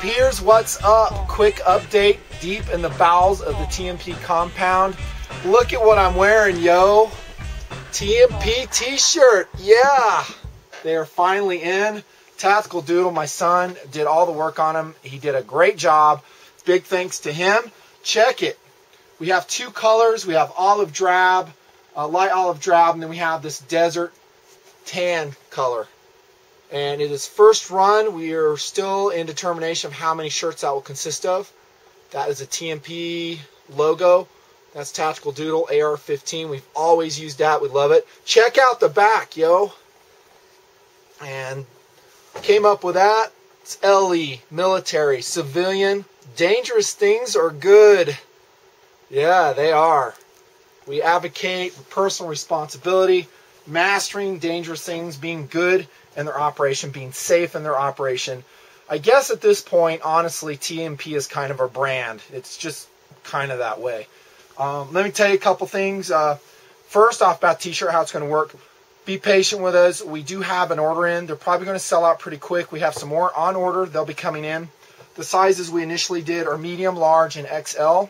TNPers, what's up? Quick update deep in the bowels of the TNP compound. Look at what I'm wearing, yo. TNP t-shirt, yeah. They are finally in. Tactical Doodle, my son, did all the work on them. He did a great job. Big thanks to him. Check it. We have two colors. We have olive drab, light olive drab, and then we have this desert tan color. And it is first run. We are still in determination of how many shirts that will consist of. That is a TNP logo. That's Tactical Doodle AR-15. We've always used that. We love it. Check out the back, yo. And came up with that. It's LE, military, civilian. Dangerous things are good. Yeah, they are. We advocate personal responsibility, mastering dangerous things, being good in their operation, being safe in their operation. I guess at this point, honestly, TNP is kind of our brand. It's just kind of that way. Let me tell you a couple things. First off about t-shirt, how it's going to work. Be patient with us. We do have an order in. They're probably going to sell out pretty quick. We have some more on order. They'll be coming in. The sizes we initially did are medium, large, and XL.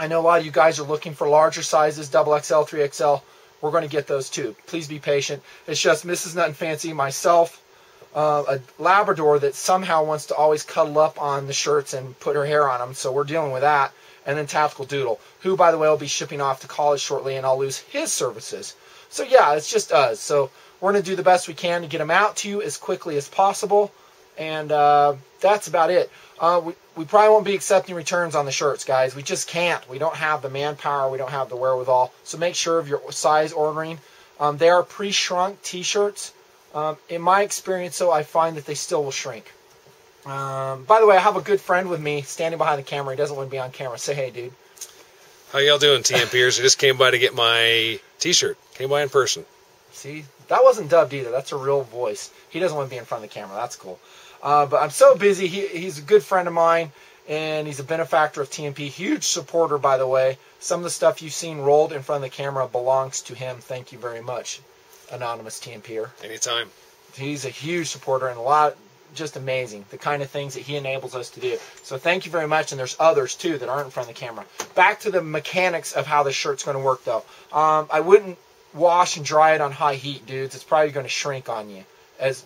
I know a lot of you guys are looking for larger sizes, double XL, 3XL. We're going to get those too. Please be patient. It's just Mrs. Nutnfancy, myself, a Labrador that somehow wants to always cuddle up on the shirts and put her hair on them. So we're dealing with that. And then Tactical Doodle, who, by the way, will be shipping off to college shortly, and I'll lose his services. So yeah, it's just us. So we're going to do the best we can to get them out to you as quickly as possible. And that's about it. We probably won't be accepting returns on the shirts, guys. We just can't. We don't have the manpower. We don't have the wherewithal. So make sure of your size ordering. They are pre-shrunk t-shirts. In my experience, though, I find that they still will shrink. By the way, I have a good friend with me standing behind the camera. He doesn't want to be on camera. Say hey, dude. How y'all doing, TNPers? I just came by to get my t-shirt. Came by in person. See, that wasn't dubbed either. That's a real voice. He doesn't want to be in front of the camera. That's cool. But I'm so busy. He's a good friend of mine, and he's a benefactor of TNP. Huge supporter, by the way. Some of the stuff you've seen rolled in front of the camera belongs to him. Thank you very much, anonymous TNPer. Anytime. He's a huge supporter and a lot, just amazing, the kind of things that he enables us to do. So thank you very much, and there's others, too, that aren't in front of the camera. Back to the mechanics of how this shirt's going to work, though. I wouldn't wash and dry it on high heat, dudes. It's probably going to shrink on you,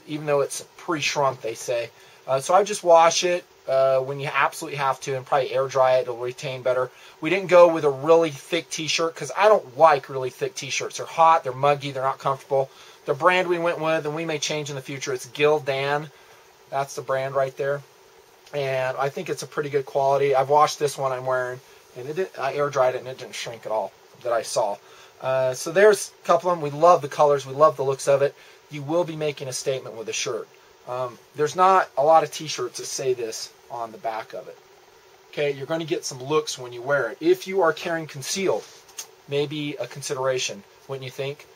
even though it's pre-shrunk, they say. So I just wash it when you absolutely have to, and probably air dry it. It'll retain better. We didn't go with a really thick t-shirt because I don't like really thick t-shirts. They're hot, they're muggy, they're not comfortable. The brand we went with, and we may change in the future, it's Gildan. That's the brand right there. And I think it's a pretty good quality. I've washed this one I'm wearing, and I air dried it, and it didn't shrink at all that I saw. So there's a couple of them. We love the colors. We love the looks of it. You will be making a statement with a shirt. There's not a lot of t-shirts that say this on the back of it. Okay, you're going to get some looks when you wear it. If you are carrying concealed, maybe a consideration, wouldn't you think?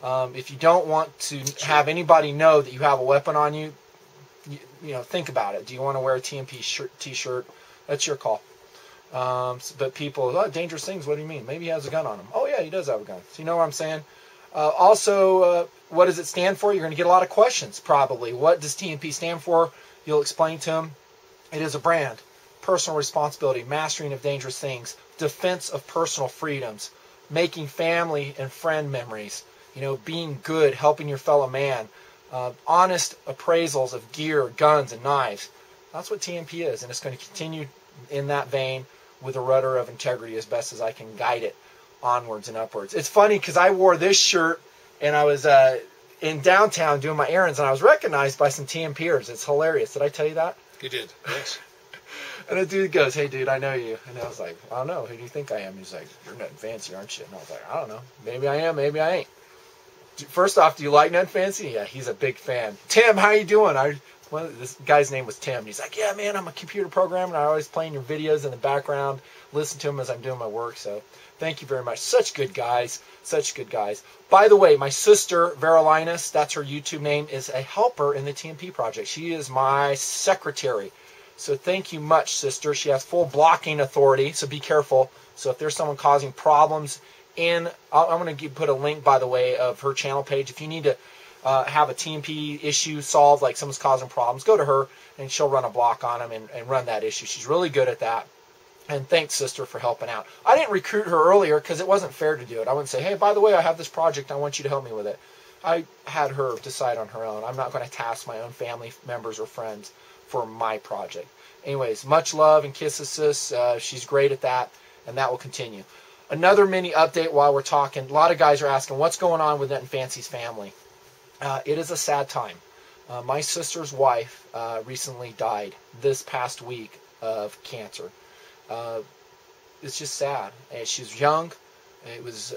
If you don't want to have anybody know that you have a weapon on you, you know, think about it. Do you want to wear a TNP t-shirt? That's your call. But people, oh, dangerous things, what do you mean? Maybe he has a gun on him. Oh, yeah, he does have a gun. So you know what I'm saying? Also, what does it stand for? You're going to get a lot of questions, probably. What does TNP stand for? You'll explain to them. It is a brand. Personal responsibility, mastering of dangerous things, defense of personal freedoms, making family and friend memories, you know, being good, helping your fellow man, honest appraisals of gear, guns, and knives. That's what TNP is, and it's going to continue in that vein with a rudder of integrity as best as I can guide it onwards and upwards. It's funny because I wore this shirt and I was in downtown doing my errands, and I was recognized by some TNPers. It's hilarious. Did I tell you that? You did, yes. And the dude goes, hey, dude, I know you. And I was like, I don't know. Who do you think I am? He's like, you're Nutnfancy, aren't you? And I was like, I don't know. Maybe I am. Maybe I ain't. First off, do you like Nutnfancy? Yeah, he's a big fan. Tim, how you doing? This guy's name was Tim. He's like, yeah, man, I'm a computer programmer, and I always playing your videos in the background, listen to them as I'm doing my work. So thank you very much. Such good guys. Such good guys. By the way, my sister, Verolinus, that's her YouTube name, is a helper in the TNP project. She is my secretary. So thank you much, sister. She has full blocking authority, so be careful. So if there's someone causing problems I'm going to put a link, by the way, of her channel page. If you need to have a TNP issue solved, like someone's causing problems, go to her and she'll run a block on them and run that issue. She's really good at that. And thanks, sister, for helping out. I didn't recruit her earlier because it wasn't fair to do it. I wouldn't say, hey, by the way, I have this project. I want you to help me with it. I had her decide on her own. I'm not going to task my own family members or friends for my project. Anyways, much love and kisses, sis. She's great at that, and that will continue. Another mini update while we're talking. A lot of guys are asking, what's going on with Nut and Fancy's family? It is a sad time. My sister's wife recently died this past week of cancer. It's just sad. She was young. It was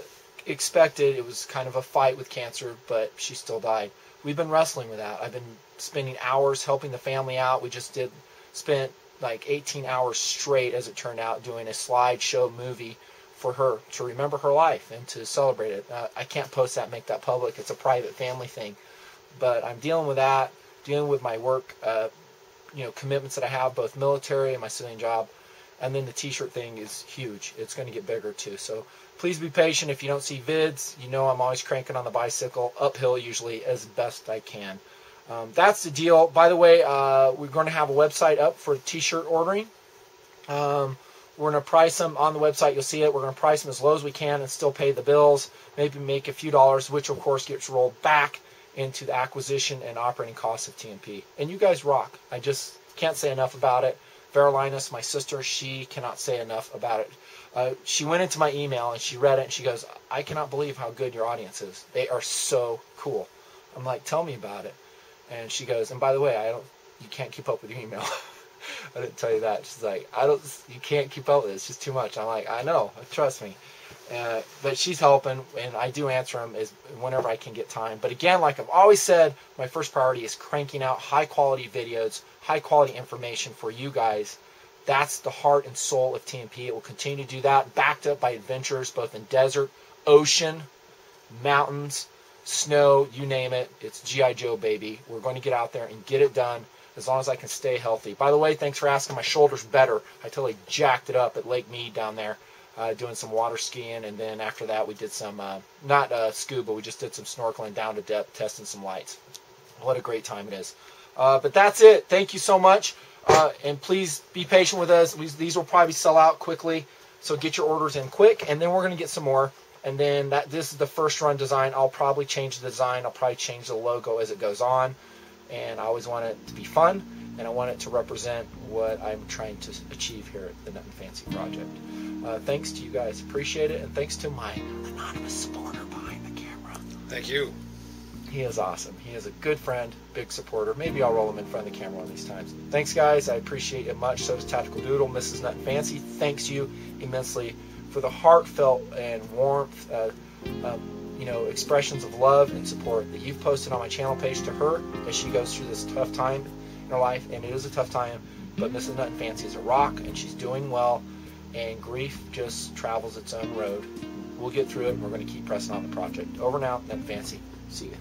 expected. It was kind of a fight with cancer, but she still died. We've been wrestling with that. I've been spending hours helping the family out. We just spent like 18 hours straight, as it turned out, doing a slideshow movie for her to remember her life and to celebrate it. I can't post that, make that public. It's a private family thing. But I'm dealing with that, dealing with my work, commitments that I have, both military and my civilian job. And then the t-shirt thing is huge. It's going to get bigger too. So please be patient. If you don't see vids, you know I'm always cranking on the bicycle, uphill usually, as best I can. That's the deal. By the way, we're going to have a website up for t-shirt ordering. We're going to price them on the website. You'll see it. We're going to price them as low as we can and still pay the bills, maybe make a few dollars, which, of course, gets rolled back into the acquisition and operating costs of TNP. And you guys rock. I just can't say enough about it. Verolinus, my sister, she cannot say enough about it. She went into my email and she read it and she goes, I cannot believe how good your audience is. They are so cool. I'm like, tell me about it. And she goes, and by the way, you can't keep up with your email. I didn't tell you that. She's like, you can't keep up with it. It's just too much. I'm like, I know, trust me. But she's helping, and I do answer them whenever I can get time. But again, like I've always said, my first priority is cranking out high-quality videos, high-quality information for you guys. That's the heart and soul of TNP. It will continue to do that, backed up by adventures both in desert, ocean, mountains, snow, you name it. It's G.I. Joe, baby. We're going to get out there and get it done as long as I can stay healthy. By the way, thanks for asking. My shoulder's better. I totally jacked it up at Lake Mead down there. Doing some water skiing, and then after that we did some, not scuba, we just did some snorkeling down to depth, testing some lights. What a great time it is. But that's it. Thank you so much, and please be patient with us. These will probably sell out quickly, so get your orders in quick, and then we're going to get some more, and then this is the first run design. I'll probably change the design. I'll probably change the logo as it goes on, and I always want it to be fun, and I want it to represent what I'm trying to achieve here at the Nut and Fancy Project. Thanks to you guys. Appreciate it. And thanks to my anonymous supporter behind the camera. Thank you. He is awesome. He is a good friend, big supporter. Maybe I'll roll him in front of the camera one of these times. Thanks, guys. I appreciate it much. So does Tactical Doodle, Mrs. Nut and Fancy. Thanks you immensely for the heartfelt and warmth, expressions of love and support that you've posted on my channel page to her as she goes through this tough time in her life. And it is a tough time, but Mrs. Nut and Fancy is a rock, and she's doing well. And grief just travels its own road. We'll get through it, and we're going to keep pressing on the project. Over now, Nut and Fancy. See you.